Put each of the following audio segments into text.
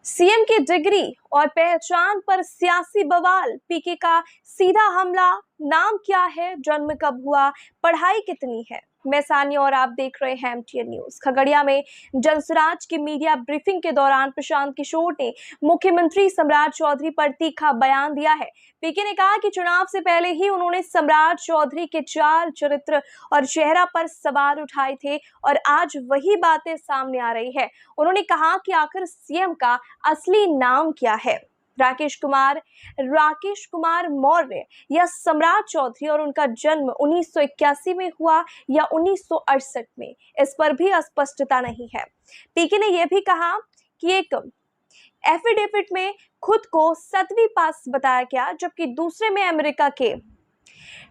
CM की degree और पहचान पर सियासी बवाल, पीके का सीधा हमला, नाम क्या है, जन्म कब हुआ, पढ़ाई कितनी है। मैं सानिया और आप देख रहे हैं एमटीएन न्यूज। खगड़िया में जनसुराज की मीडिया ब्रीफिंग के दौरान प्रशांत किशोर ने मुख्यमंत्री सम्राट चौधरी पर तीखा बयान दिया है। पीके ने कहा कि चुनाव से पहले ही उन्होंने सम्राट चौधरी के चाल, चरित्र और चेहरा पर सवाल उठाए थे और आज वही बातें सामने आ रही है। उन्होंने कहा कि आखिर सीएम का असली नाम क्या है, राकेश कुमार मौर्य या सम्राट चौधरी, और उनका जन्म 1981 में हुआ या 1968 में, इस पर भी स्पष्टता नहीं है। पीके ने यह भी कहा कि एक एफिडेविट में खुद को 7वीं पास बताया गया, जबकि दूसरे में अमेरिका के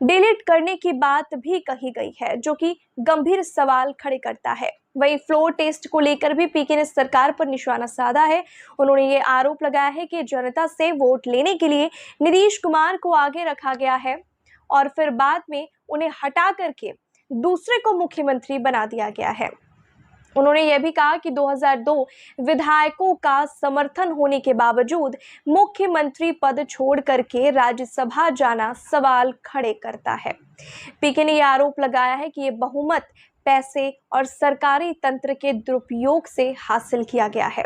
डिलीट करने की बात भी कही गई है, जो कि गंभीर सवाल खड़े करता है। वहीं फ्लोर टेस्ट को लेकर भी पीके ने सरकार पर निशाना साधा है। उन्होंने ये आरोप लगाया है कि जनता से वोट लेने के लिए नीतीश कुमार को आगे रखा गया है और फिर बाद में उन्हें हटा करके दूसरे को मुख्यमंत्री बना दिया गया है। उन्होंने यह भी कहा कि 2002 विधायकों का समर्थन होने के बावजूद मुख्यमंत्री पद छोड़ करके राज्यसभा जाना सवाल खड़े करता है। पीके ने यह आरोप लगाया है कि ये बहुमत पैसे और सरकारी तंत्र के दुरुपयोग से हासिल किया गया है।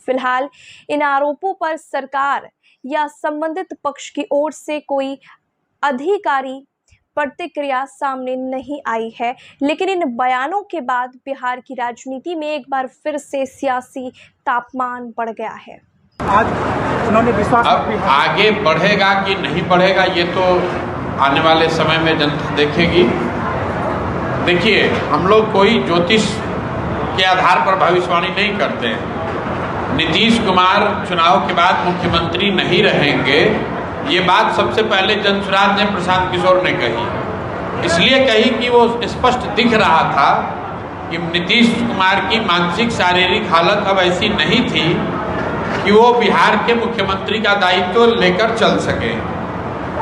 फिलहाल इन आरोपों पर सरकार या संबंधित पक्ष की ओर से कोई अधिकारी प्रतिक्रिया सामने नहीं आई है, लेकिन इन बयानों के बाद बिहार की राजनीति में एक बार फिर से सियासी तापमान बढ़ गया है। आज उन्होंने विश्वास, अब आगे बढ़ेगा कि नहीं बढ़ेगा ये तो आने वाले समय में जनता देखेगी। देखिए, हम लोग कोई ज्योतिष के आधार पर भविष्यवाणी नहीं करते हैं। नीतीश कुमार चुनाव के बाद मुख्यमंत्री नहीं रहेंगे, ये बात सबसे पहले जनसुराज ने प्रशांत किशोर ने कही। इसलिए कही कि वो स्पष्ट दिख रहा था कि नीतीश कुमार की मानसिक शारीरिक हालत अब ऐसी नहीं थी कि वो बिहार के मुख्यमंत्री का दायित्व लेकर चल सके।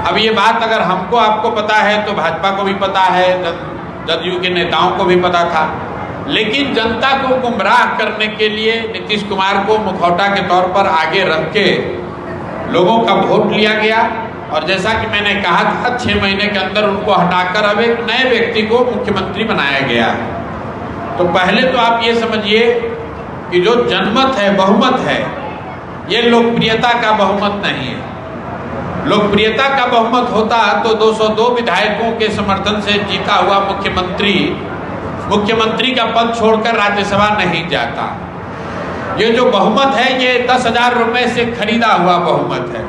अब ये बात अगर हमको आपको पता है तो भाजपा को भी पता है, जदयू के नेताओं को भी पता था, लेकिन जनता को गुमराह करने के लिए नीतीश कुमार को मुखौटा के तौर पर आगे रख के लोगों का वोट लिया गया। और जैसा कि मैंने कहा था, 6 महीने के अंदर उनको हटाकर अब एक नए व्यक्ति को मुख्यमंत्री बनाया गया। तो पहले तो आप ये समझिए कि जो जनमत है, बहुमत है, ये लोकप्रियता का बहुमत नहीं है। लोकप्रियता का बहुमत होता तो 202 विधायकों के समर्थन से जीता हुआ मुख्यमंत्री का पद छोड़कर राज्यसभा नहीं जाता। ये जो बहुमत है ये 10,000 रुपए से खरीदा हुआ बहुमत है,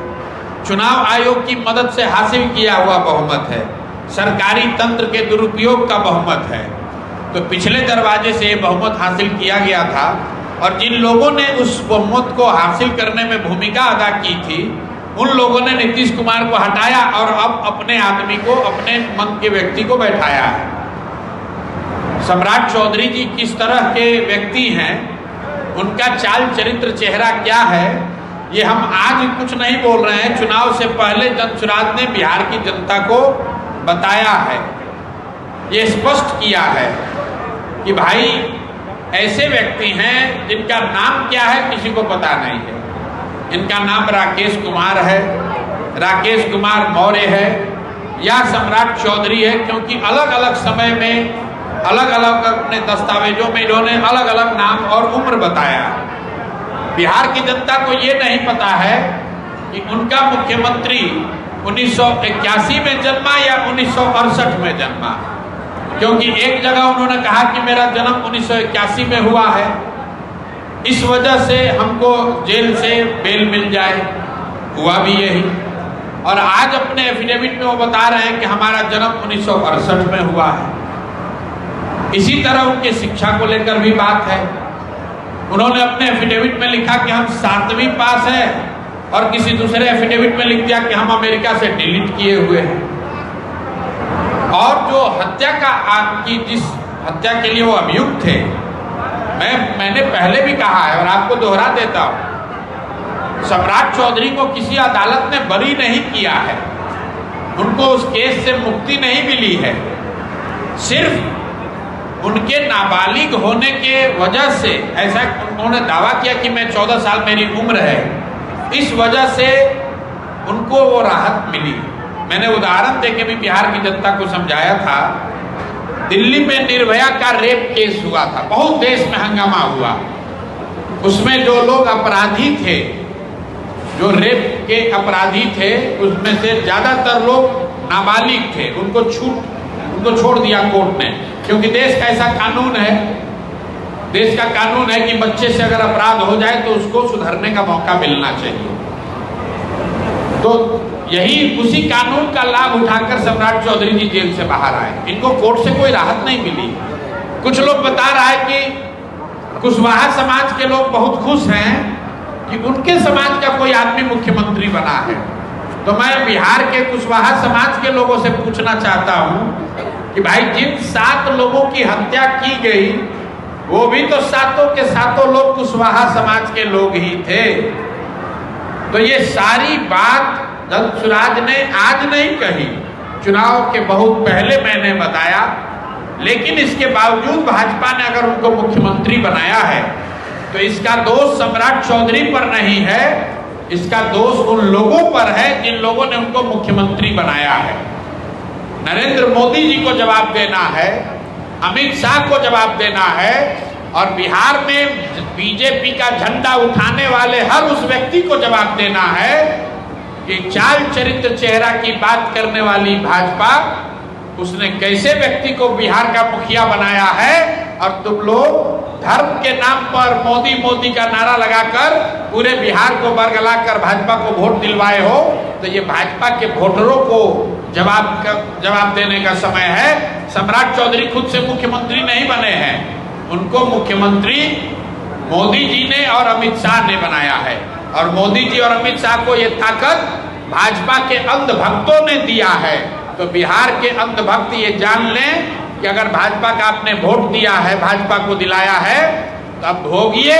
चुनाव आयोग की मदद से हासिल किया हुआ बहुमत है, सरकारी तंत्र के दुरुपयोग का बहुमत है। तो पिछले दरवाजे से ये बहुमत हासिल किया गया था और जिन लोगों ने उस बहुमत को हासिल करने में भूमिका अदा की थी, उन लोगों ने नीतीश कुमार को हटाया और अब अपने आदमी को, अपने मन के व्यक्ति को बैठाया है। सम्राट चौधरी जी किस तरह के व्यक्ति हैं, उनका चाल, चरित्र, चेहरा क्या है, ये हम आज कुछ नहीं बोल रहे हैं। चुनाव से पहले जनसुराज ने बिहार की जनता को बताया है, ये स्पष्ट किया है कि भाई ऐसे व्यक्ति हैं जिनका नाम क्या है किसी को पता नहीं है। इनका नाम राकेश कुमार है, राकेश कुमार मौर्य है या सम्राट चौधरी है, क्योंकि अलग अलग समय में अलग अलग अपने दस्तावेजों में इन्होंने अलग अलग नाम और उम्र बताया। बिहार की जनता को ये नहीं पता है कि उनका मुख्यमंत्री 1981 में जन्मा या 1968 में जन्मा, क्योंकि एक जगह उन्होंने कहा कि मेरा जन्म 1981 में हुआ है, इस वजह से हमको जेल से बेल मिल जाए, हुआ भी यही। और आज अपने एफिडेविट में वो बता रहे हैं कि हमारा जन्म 1968 में हुआ है। इसी तरह उनकी शिक्षा को लेकर भी बात है। उन्होंने अपने एफिडेविट में लिखा कि हम 7वीं पास है और किसी दूसरे एफिडेविट में लिख दिया कि हम अमेरिका से डिलीट किए हुए हैं। और जो हत्या की जिस हत्या के लिए वो अभियुक्त थे, मैंने पहले भी कहा है और आपको दोहरा देता हूं, सम्राट चौधरी को किसी अदालत ने बरी नहीं किया है, उनको उस केस से मुक्ति नहीं मिली है। सिर्फ उनके नाबालिग होने के वजह से, ऐसा उन्होंने दावा किया कि मैं 14 साल मेरी उम्र है, इस वजह से उनको वो राहत मिली। मैंने उदाहरण देके भी बिहार की जनता को समझाया था। दिल्ली में निर्भया का रेप केस हुआ था, बहुत देश में हंगामा हुआ। उसमें जो लोग अपराधी थे, जो रेप के अपराधी थे, उसमें से ज्यादातर लोग नाबालिग थे। उनको छोड़ दिया कोर्ट ने, क्योंकि देश का ऐसा कानून है, देश का कानून है कि बच्चे से अगर अपराध हो जाए तो उसको सुधरने का मौका मिलना चाहिए। तो यही उसी कानून का लाभ उठाकर सम्राट चौधरी जी जेल से बाहर आए। इनको कोर्ट से कोई राहत नहीं मिली। कुछ लोग बता रहा है कि कुशवाहा समाज के लोग बहुत खुश हैं कि उनके समाज का कोई आदमी मुख्यमंत्री बना है। तो मैं बिहार के कुशवाहा समाज के लोगों से पूछना चाहता हूं कि भाई, जिन 7 लोगों की हत्या की गई, वो भी तो सातों के सातों लोग कुशवाहा समाज के लोग ही थे। तो ये सारी बात धनसुराज ने आज नहीं कही, चुनाव के बहुत पहले मैंने बताया। लेकिन इसके बावजूद भाजपा ने अगर उनको मुख्यमंत्री बनाया है तो इसका दोष सम्राट चौधरी पर नहीं है, इसका दोष उन लोगों पर है जिन लोगों ने उनको मुख्यमंत्री बनाया है। नरेंद्र मोदी जी को जवाब देना है, अमित शाह को जवाब देना है, और बिहार में बीजेपी का झंडा उठाने वाले हर उस व्यक्ति को जवाब देना है कि चाल चरित्र चेहरा की बात करने वाली भाजपा, उसने कैसे व्यक्ति को बिहार का मुखिया बनाया है, और तुम लोग धर्म के नाम पर मोदी मोदी का नारा लगाकर पूरे बिहार को बरगलाकर भाजपा को वोट दिलवाए हो। तो ये भाजपा के वोटरों को जवाब देने का समय है। सम्राट चौधरी खुद से मुख्यमंत्री नहीं बने हैं, उनको मुख्यमंत्री मोदी जी ने और अमित शाह ने बनाया है। और मोदी जी और अमित शाह को ये ताकत भाजपा के अंधभक्तों ने दिया है। तो बिहार के अंधभक्त ये जान लें कि अगर भाजपा का आपने वोट दिया है, भाजपा को दिलाया है, तो अब भोगिए।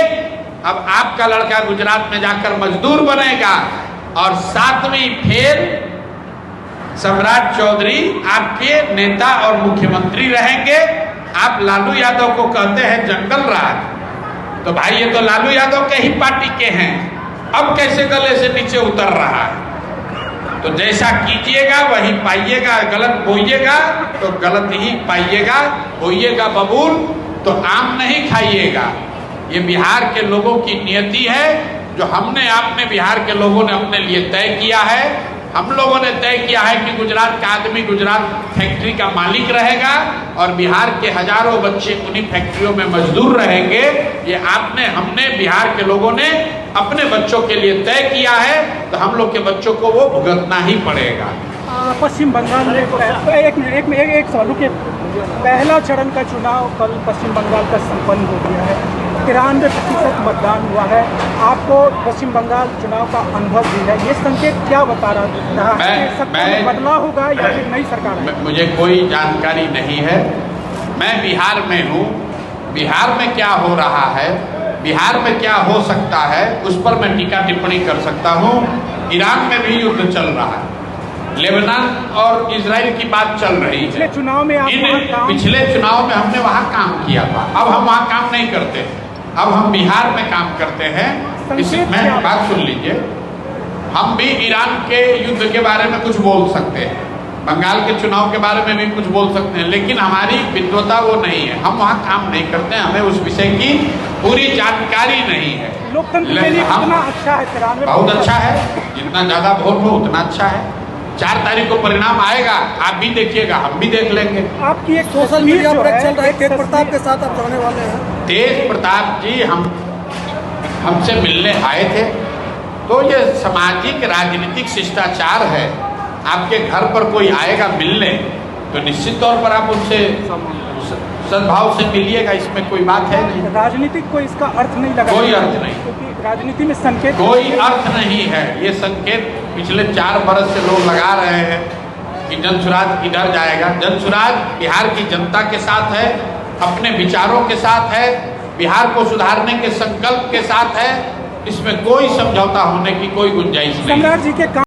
अब आपका लड़का गुजरात में जाकर मजदूर बनेगा और 7वीं फेर सम्राट चौधरी आपके नेता और मुख्यमंत्री रहेंगे। आप लालू यादव को कहते हैं जंगल राज, तो भाई ये तो लालू यादव के ही पार्टी के हैं, अब कैसे गले से नीचे उतर रहा है। तो जैसा कीजिएगा वही पाइएगा, गलत बोइएगा तो गलत ही पाइएगा, बोइएगा बबूल तो आम नहीं खाइएगा। ये बिहार के लोगों की नियति है, जो हमने आपने बिहार के लोगों ने अपने लिए तय किया है। हम लोगों ने तय किया है कि गुजरात का आदमी गुजरात फैक्ट्री का मालिक रहेगा और बिहार के हजारों बच्चे उन्हीं फैक्ट्रियों में मजदूर रहेंगे। ये हमने बिहार के लोगों ने अपने बच्चों के लिए तय किया है, तो हम लोग के बच्चों को वो भुगतना ही पड़ेगा। पश्चिम बंगाल में एक सवाल रुकिए, पहला चरण का चुनाव कल पश्चिम बंगाल का संपन्न हो गया है, 93% मतदान हुआ है। आपको पश्चिम बंगाल चुनाव का अनुभव भी है, ये संकेत क्या बता रहा है? बदलाव होगा या फिर नई सरकार है? मुझे कोई जानकारी नहीं है। मैं बिहार में हूँ, बिहार में क्या हो रहा है, बिहार में क्या हो सकता है, उस पर मैं टीका टिप्पणी कर सकता हूँ। ईरान में भी युद्ध चल रहा है, लेबनान और इजराइल की बात चल रही है। पिछले चुनाव में हमने वहाँ काम किया था, अब हम वहाँ काम नहीं करते, अब हम बिहार में काम करते हैं। मैं बात सुन लीजिए, हम भी ईरान के युद्ध के बारे में कुछ बोल सकते हैं, बंगाल के चुनाव के बारे में भी कुछ बोल सकते हैं, लेकिन हमारी विद्वता वो नहीं है, हम वहाँ काम नहीं करते हैं, हमें उस विषय की पूरी जानकारी नहीं है। लोकतंत्र के लिए कितना अच्छा है? 93 बहुत अच्छा है, जितना ज्यादा वोट हो उतना अच्छा है। 4 तारीख को परिणाम आएगा, आप भी देखिएगा, हम भी देख लेंगे। आपकी एक सोशल मीडिया पर चल रहा है, तेज प्रताप के साथ आप जाने वाले हैं। तेज प्रताप जी हमसे मिलने आए थे, तो ये सामाजिक राजनीतिक शिष्टाचार है। आपके घर पर कोई आएगा मिलने तो निश्चित तौर पर आप उनसे सद्भाव से मिलिएगा, इसमें कोई बात है नहीं। राजनीतिक को इसका अर्थ नहीं लगा, कोई अर्थ नहीं, क्योंकि राजनीति में संकेत कोई अर्थ नहीं है। ये संकेत पिछले 4 बरस से लोग लगा रहे हैं कि जनसुराज किधर जाएगा। जनसुराज बिहार की जनता के साथ है, अपने विचारों के साथ है, बिहार को सुधारने के संकल्प के साथ है। इसमें कोई समझौता होने की कोई गुंजाइश नहीं। सम्राट जी के